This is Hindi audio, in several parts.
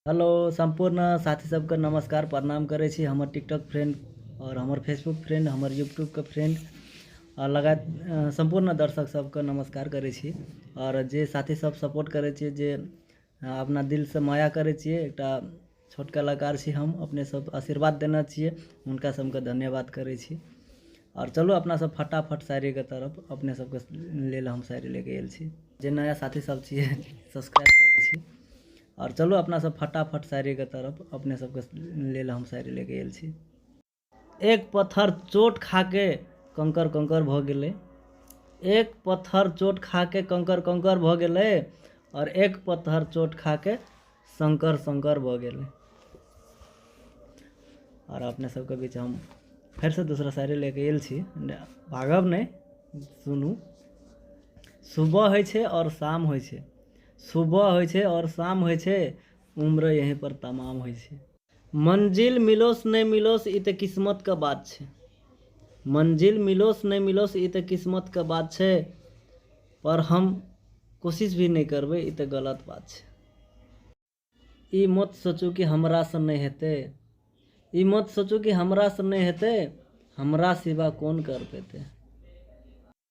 हेलो संपूर्ण साथी सबके नमस्कार प्रणाम करे छी। हमर टिकटॉक फ्रेंड और हमर फेसबुक फ्रेंड, हमर यूट्यूब के फ्रेंड और लगात संपूर्ण दर्शक सबके नमस्कार करे छी। और जे साथी सब सपोर्ट करे छी, जे अपना दिल से माया करे छी, एकटा छोट कलाकार छी हम, अपने सब आशीर्वाद देना चाहिए, उनका सबके धन्यवाद करे छी। और चलो अपना सब फटाफट शायरी के तरफ अपने सबके लेल हम शायरी लेके आयल छी। जे नया साथी सब छिए सब्सक्राइब कर दै छी। और चलो अपना सब फटाफट शायरी के तरफ अपने सबके लेल हम शायरी लेके आयल छी। एक पत्थर चोट खाके कंकर कंकर भ गेले, एक पत्थर चोट खाके कंकर कंकर भ गेले, और एक पत्थर चोट खाके शंकर शंकर भ गेले। और अपने सबके बीच हम फिर से दूसरा शायरी लेके आयल छी, भागब नहीं, सुनू। सुबह होइ छे और शाम होइ छे, सुबह होइ छे और शाम होइ छे, उम्र यहीं पर तमाम होइ छे। मंजिल मिलोस नहीं मिलोस ई ते किस्मत का बात छे, मंजिल मिलोस नहीं मिलोस ई ते किस्मत का बात छे, पर हम कोशिश भी नहीं करबे ई ते गलत बात छे। ई मत सोचू कि हमरा से नहीं हेते, ई मत सोचू कि हमरा से नहीं हेते, हमरा सिवा कौन कर पेते।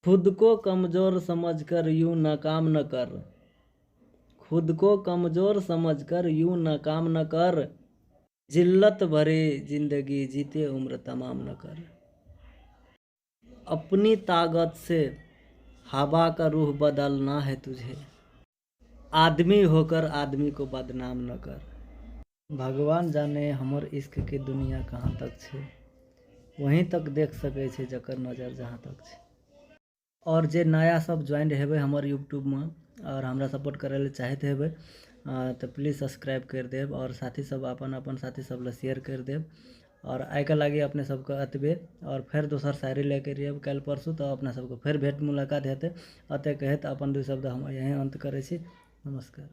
खुद को कमजोर समझकर यूं नाकाम न कर, खुद को कमजोर समझकर यूं नाकाम न कर, जिल्लत भरी जिंदगी जीते उम्र तमाम न कर। अपनी ताकत से हवा का रूह बदलना है तुझे, आदमी होकर आदमी को बदनाम न कर। भगवान जाने हमर इश्क के दुनिया कहाँ तक छे, वहीं तक देख सके छे जकर नजर जहाँ तक छे। और जे नया सब ज्वाइन हेबे हमर यूट्यूब में और हमरा सपोर्ट करे ले चाहते हेबे तो प्लीज़ सब्सक्राइब कर देब, और साथी सब अपन अपन साथी सब ले शेयर कर देब। और आई के लागी अपने सबके अतबे, और फिर दोसर शायरी लेके रहिए कल परसू, तो अपने सबके फिर भेंट मुलाकात हेते। अते कहत अपन दू शब्द हम यहीं अंत करे छी। नमस्कार।